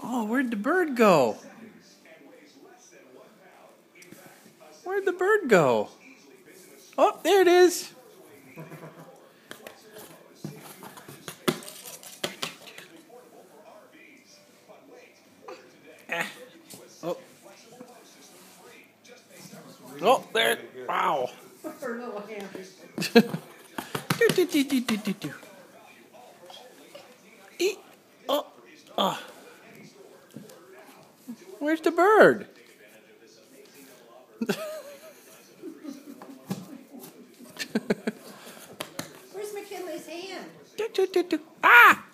Oh, where'd the bird go? Where'd the bird go? Oh, there it is. Oh. Oh, there. Wow. Her little hand. Do. Eat. Oh. Oh. Where's the bird? Where's McKinley's hand? Ah!